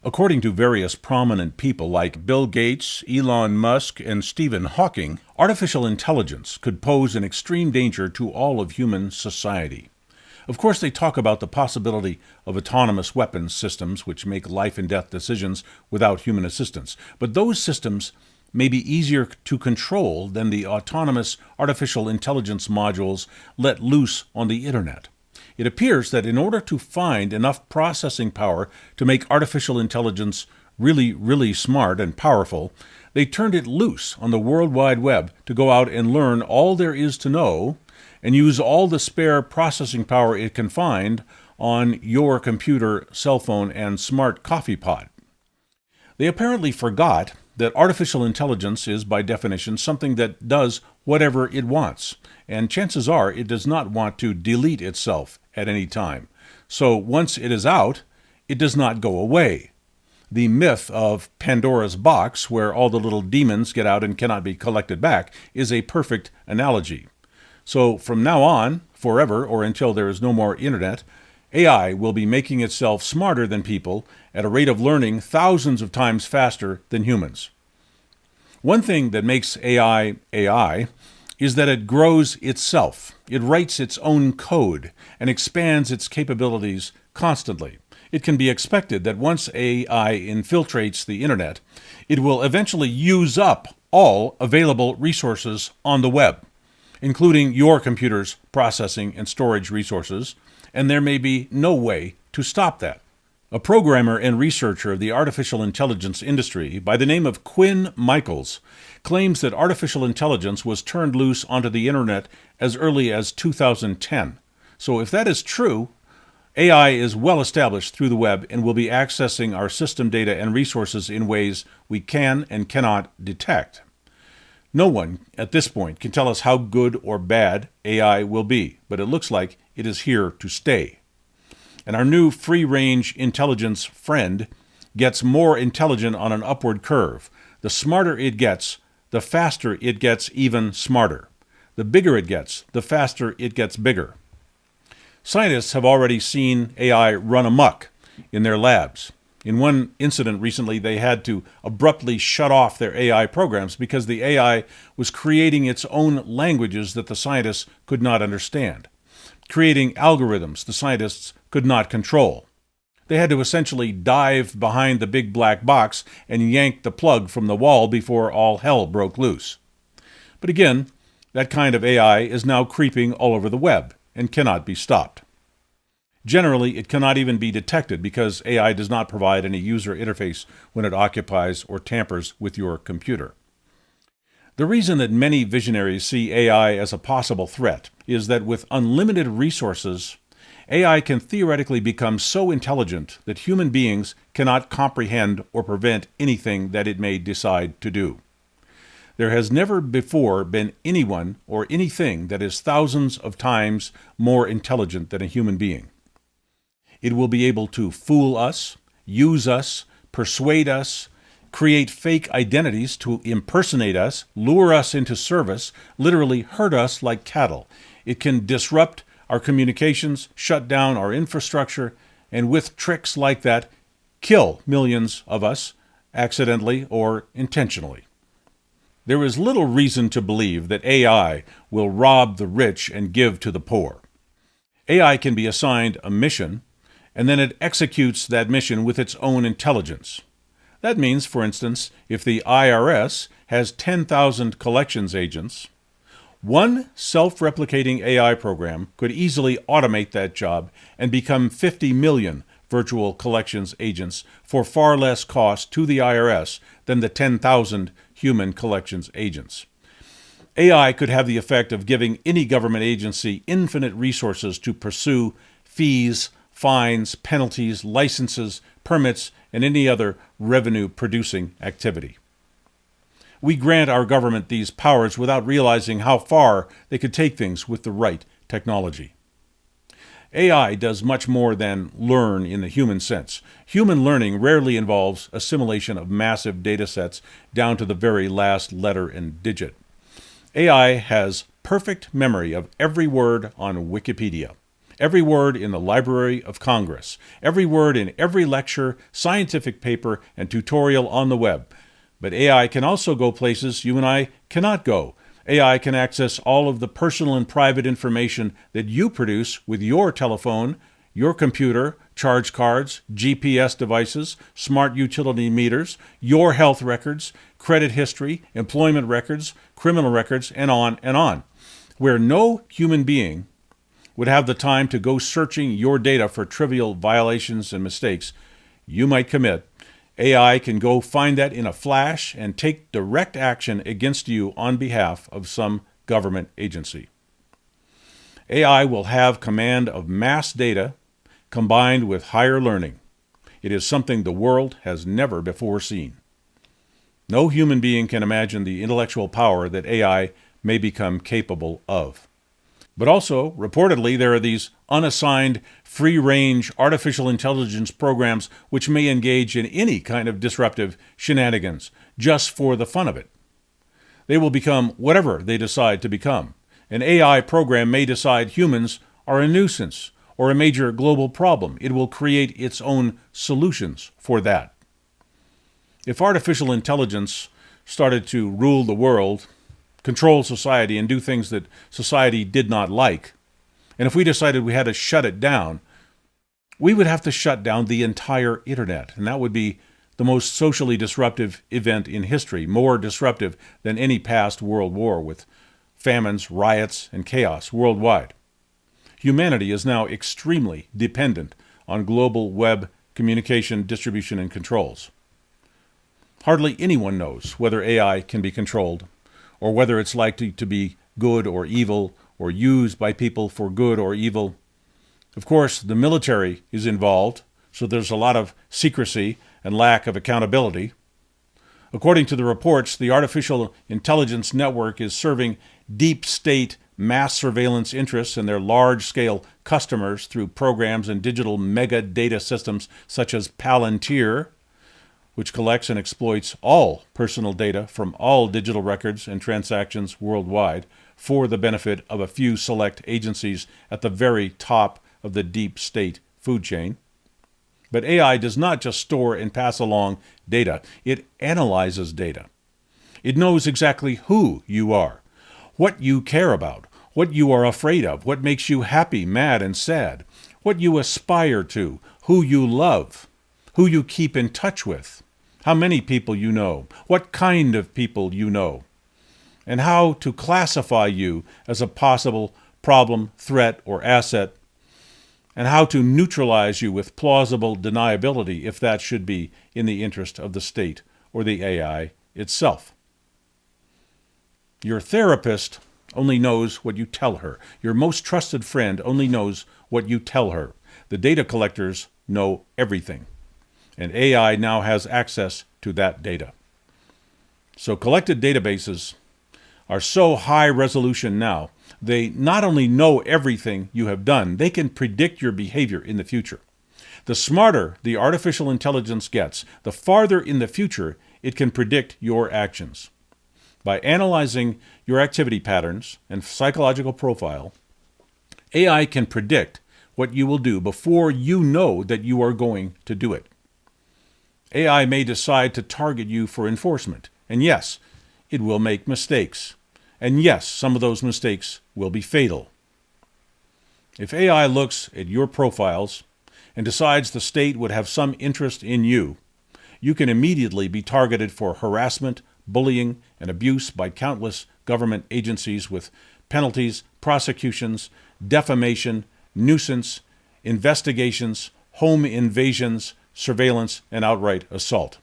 According to various prominent people like Bill Gates, Elon Musk, and Stephen Hawking, artificial intelligence could pose an extreme danger to all of human society. Of course, they talk about the possibility of autonomous weapons systems which make life and death decisions without human assistance. But those systems may be easier to control than the autonomous artificial intelligence modules let loose on the internet. It appears that in order to find enough processing power to make artificial intelligence really, really smart and powerful, they turned it loose on the World Wide Web to go out and learn all there is to know and use all the spare processing power it can find on your computer, cell phone, and smart coffee pot. They apparently forgot that artificial intelligence is, by definition, something that does whatever it wants, and chances are it does not want to delete itself at any time. So once it is out, it does not go away. The myth of Pandora's box, where all the little demons get out and cannot be collected back, is a perfect analogy. So from now on, forever, or until there is no more internet, AI will be making itself smarter than people at a rate of learning thousands of times faster than humans. One thing that makes AI AI is that it grows itself. It writes its own code and expands its capabilities constantly. It can be expected that once AI infiltrates the internet, it will eventually use up all available resources on the web, including your computer's processing and storage resources, and there may be no way to stop that. A programmer and researcher of the artificial intelligence industry by the name of Quinn Michaels claims that artificial intelligence was turned loose onto the internet as early as 2010. So if that is true, AI is well established through the web and will be accessing our system data and resources in ways we can and cannot detect. No one at this point can tell us how good or bad AI will be, but it looks like it is here to stay. And our new free-range intelligence friend gets more intelligent on an upward curve. The smarter it gets, the faster it gets even smarter. The bigger it gets, the faster it gets bigger. Scientists have already seen AI run amok in their labs. In one incident recently, they had to abruptly shut off their AI programs because the AI was creating its own languages that the scientists could not understand, creating algorithms the scientists could not control. They had to essentially dive behind the big black box and yank the plug from the wall before all hell broke loose. But again, that kind of AI is now creeping all over the web and cannot be stopped. Generally, it cannot even be detected because AI does not provide any user interface when it occupies or tampers with your computer. The reason that many visionaries see AI as a possible threat is that with unlimited resources, AI can theoretically become so intelligent that human beings cannot comprehend or prevent anything that it may decide to do. There has never before been anyone or anything that is thousands of times more intelligent than a human being. It will be able to fool us, use us, persuade us, create fake identities to impersonate us, lure us into service, literally herd us like cattle. It can disrupt our communications, shut down our infrastructure, and with tricks like that, kill millions of us, accidentally or intentionally. There is little reason to believe that AI will rob the rich and give to the poor. AI can be assigned a mission, and then it executes that mission with its own intelligence. That means, for instance, if the IRS has 10,000 collections agents, one self-replicating AI program could easily automate that job and become 50 million virtual collections agents for far less cost to the IRS than the 10,000 human collections agents. AI could have the effect of giving any government agency infinite resources to pursue fees, fines, penalties, licenses, permits, and any other revenue-producing activity. We grant our government these powers without realizing how far they could take things with the right technology. AI does much more than learn in the human sense. Human learning rarely involves assimilation of massive data sets down to the very last letter and digit. AI has perfect memory of every word on Wikipedia, Every word in the Library of Congress, every word in every lecture, scientific paper, and tutorial on the web. But AI can also go places you and I cannot go. AI can access all of the personal and private information that you produce with your telephone, your computer, charge cards, GPS devices, smart utility meters, your health records, credit history, employment records, criminal records, and on, where no human being would have the time to go searching your data for trivial violations and mistakes you might commit. AI can go find that in a flash and take direct action against you on behalf of some government agency. AI will have command of mass data combined with higher learning. It is something the world has never before seen. No human being can imagine the intellectual power that AI may become capable of. But also, reportedly, there are these unassigned, free-range artificial intelligence programs which may engage in any kind of disruptive shenanigans just for the fun of it. They will become whatever they decide to become. An AI program may decide humans are a nuisance or a major global problem. It will create its own solutions for that. If artificial intelligence started to rule the world, control society, and do things that society did not like, and if we decided we had to shut it down, we would have to shut down the entire internet, and that would be the most socially disruptive event in history, more disruptive than any past world war with famines, riots, and chaos worldwide. Humanity is now extremely dependent on global web communication, distribution, and controls. Hardly anyone knows whether AI can be controlled, or whether it's likely to be good or evil, or used by people for good or evil. Of course, the military is involved, so there's a lot of secrecy and lack of accountability. According to the reports, the artificial intelligence network is serving deep state mass surveillance interests and their large-scale customers through programs and digital mega data systems such as Palantir, which collects and exploits all personal data from all digital records and transactions worldwide for the benefit of a few select agencies at the very top of the deep state food chain. But AI does not just store and pass along data. It analyzes data. It knows exactly who you are, what you care about, what you are afraid of, what makes you happy, mad, and sad, what you aspire to, who you love, who you keep in touch with, how many people you know, what kind of people you know, and how to classify you as a possible problem, threat, or asset, and how to neutralize you with plausible deniability if that should be in the interest of the state or the AI itself. Your therapist only knows what you tell her. Your most trusted friend only knows what you tell her. The data collectors know everything, and AI now has access to that data. So collected databases are so high resolution now, they not only know everything you have done, they can predict your behavior in the future. The smarter the artificial intelligence gets, the farther in the future it can predict your actions. By analyzing your activity patterns and psychological profile, AI can predict what you will do before you know that you are going to do it. AI may decide to target you for enforcement, and yes, it will make mistakes. And yes, some of those mistakes will be fatal. If AI looks at your profiles and decides the state would have some interest in you, you can immediately be targeted for harassment, bullying, and abuse by countless government agencies with penalties, prosecutions, defamation, nuisance, investigations, home invasions, surveillance, and outright assault.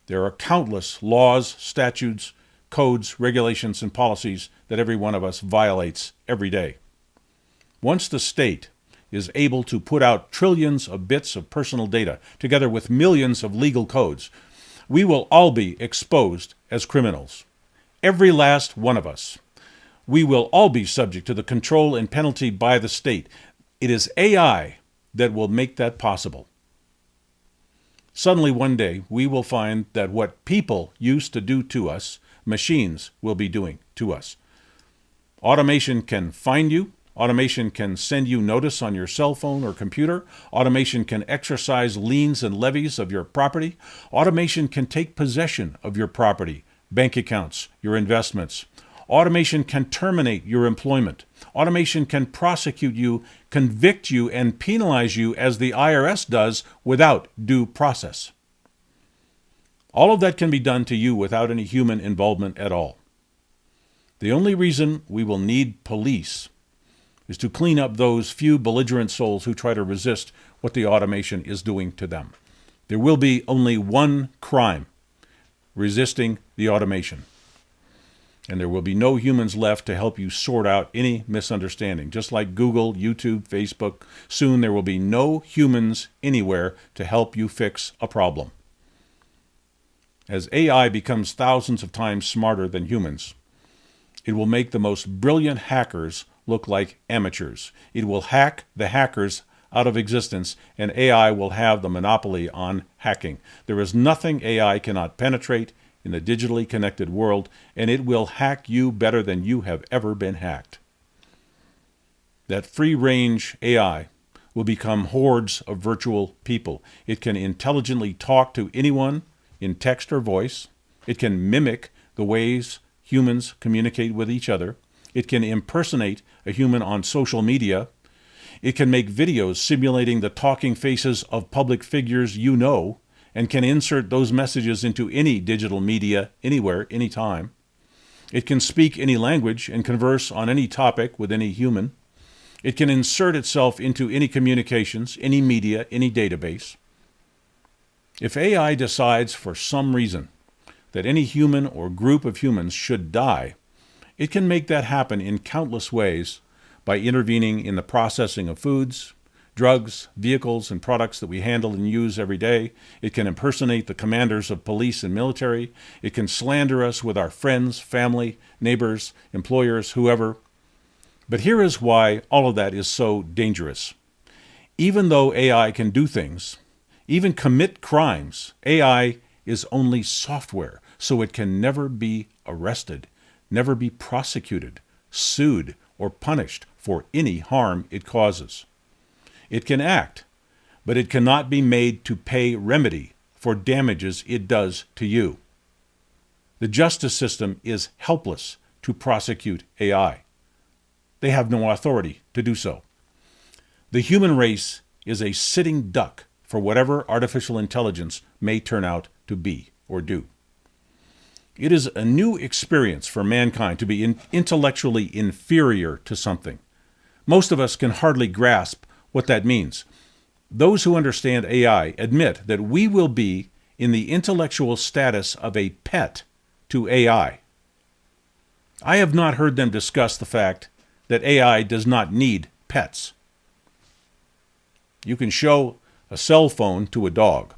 There are countless laws, statutes, codes, regulations, and policies that every one of us violates every day. Once the state is able to put out trillions of bits of personal data together with millions of legal codes, we will all be exposed as criminals. Every last one of us. We will all be subject to the control and penalty by the state. It is AI that will make that possible. Suddenly one day, we will find that what people used to do to us, machines will be doing to us. Automation can find you, Automation can send you notice on your cell phone or computer. Automation can exercise liens and levies of your property. Automation can take possession of your property, bank accounts, your investments. Automation can terminate your employment. Automation can prosecute you, convict you, and penalize you as the IRS does without due process. All of that can be done to you without any human involvement at all. The only reason we will need police is to clean up those few belligerent souls who try to resist what the automation is doing to them. There will be only one crime: resisting the automation. And there will be no humans left to help you sort out any misunderstanding. Just like Google, YouTube, Facebook, soon there will be no humans anywhere to help you fix a problem. As AI becomes thousands of times smarter than humans, it will make the most brilliant hackers look like amateurs. It will hack the hackers out of existence, and AI will have the monopoly on hacking. There is nothing AI cannot penetrate in the digitally connected world, and it will hack you better than you have ever been hacked. That free-range AI will become hordes of virtual people. It can intelligently talk to anyone in text or voice. It can mimic the ways humans communicate with each other. It can impersonate a human on social media. It can make videos simulating the talking faces of public figures you know, and can insert those messages into any digital media, anywhere, anytime. It can speak any language and converse on any topic with any human. It can insert itself into any communications, any media, any database. If AI decides for some reason that any human or group of humans should die, it can make that happen in countless ways by intervening in the processing of foods, drugs, vehicles, and products that we handle and use every day. It can impersonate the commanders of police and military. It can slander us with our friends, family, neighbors, employers, whoever. But here is why all of that is so dangerous. Even though AI can do things, even commit crimes, AI is only software, so it can never be arrested, never be prosecuted, sued, or punished for any harm it causes. It can act, but it cannot be made to pay remedy for damages it does to you. The justice system is helpless to prosecute AI. They have no authority to do so. The human race is a sitting duck for whatever artificial intelligence may turn out to be or do. It is a new experience for mankind to be intellectually inferior to something. Most of us can hardly grasp what that means. Those who understand AI admit that we will be in the intellectual status of a pet to AI. I have not heard them discuss the fact that AI does not need pets. You can show a cell phone to a dog.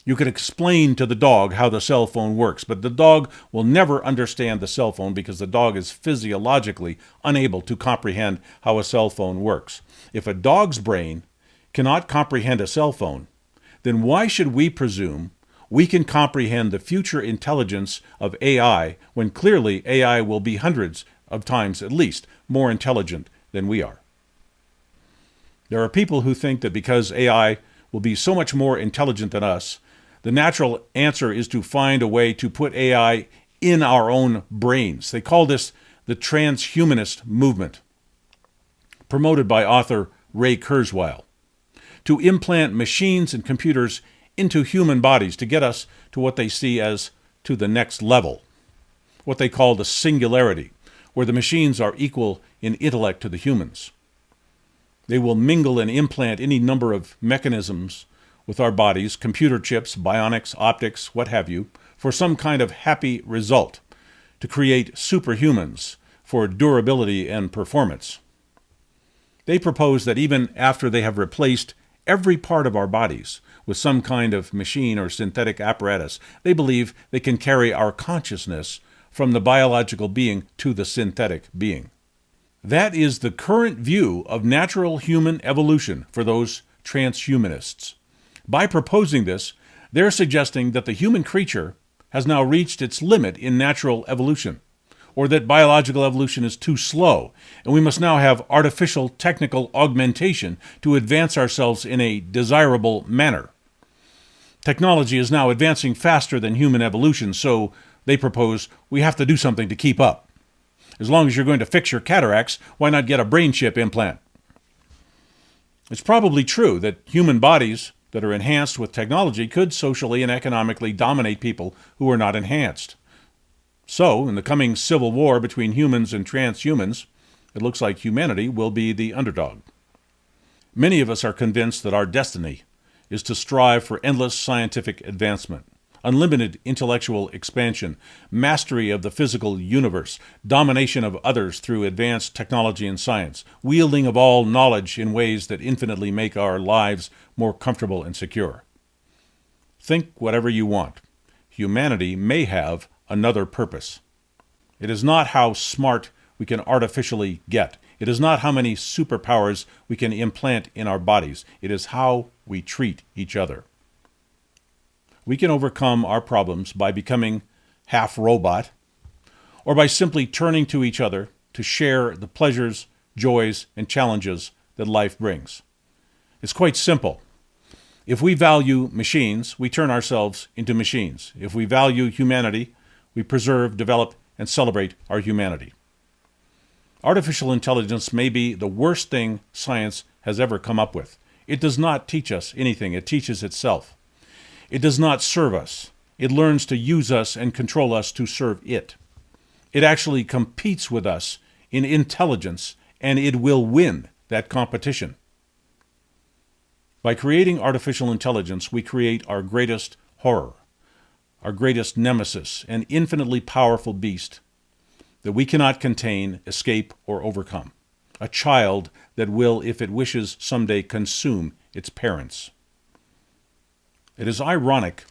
You can explain to the dog how the cell phone works, but the dog will never understand the cell phone because the dog is physiologically unable to comprehend how a cell phone works. If a dog's brain cannot comprehend a cell phone, then why should we presume we can comprehend the future intelligence of AI when clearly AI will be hundreds of times at least more intelligent than we are? There are people who think that because AI will be so much more intelligent than us, the natural answer is to find a way to put AI in our own brains. They call this the transhumanist movement, promoted by author Ray Kurzweil, to implant machines and computers into human bodies to get us to what they see as to the next level, what they call the singularity, where the machines are equal in intellect to the humans. They will mingle and implant any number of mechanisms with our bodies, computer chips, bionics, optics, what have you, for some kind of happy result, to create superhumans for durability and performance. They propose that even after they have replaced every part of our bodies with some kind of machine or synthetic apparatus, they believe they can carry our consciousness from the biological being to the synthetic being. That is the current view of natural human evolution for those transhumanists. By proposing this, they're suggesting that the human creature has now reached its limit in natural evolution. or that biological evolution is too slow, and we must now have artificial technical augmentation to advance ourselves in a desirable manner. Technology is now advancing faster than human evolution, so they propose we have to do something to keep up. As long as you're going to fix your cataracts, why not get a brain chip implant? It's probably true that human bodies that are enhanced with technology could socially and economically dominate people who are not enhanced. So, in the coming civil war between humans and transhumans, it looks like humanity will be the underdog. Many of us are convinced that our destiny is to strive for endless scientific advancement, unlimited intellectual expansion, mastery of the physical universe, domination of others through advanced technology and science, wielding of all knowledge in ways that infinitely make our lives more comfortable and secure. Think whatever you want. Humanity may have another purpose. It is not how smart we can artificially get. It is not how many superpowers we can implant in our bodies. It is how we treat each other. We can overcome our problems by becoming half robot, or by simply turning to each other to share the pleasures, joys, and challenges that life brings. It's quite simple. If we value machines, we turn ourselves into machines. If we value humanity, we preserve, develop, and celebrate our humanity. Artificial intelligence may be the worst thing science has ever come up with. It does not teach us anything. It teaches itself. It does not serve us. It learns to use us and control us to serve it. It actually competes with us in intelligence, and it will win that competition. By creating artificial intelligence, we create our greatest horror, our greatest nemesis, an infinitely powerful beast that we cannot contain, escape, or overcome. A child that will, if it wishes, someday consume its parents. It is ironic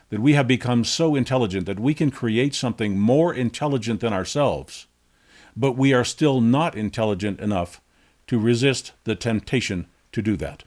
that we have become so intelligent that we can create something more intelligent than ourselves, but we are still not intelligent enough to resist the temptation to do that.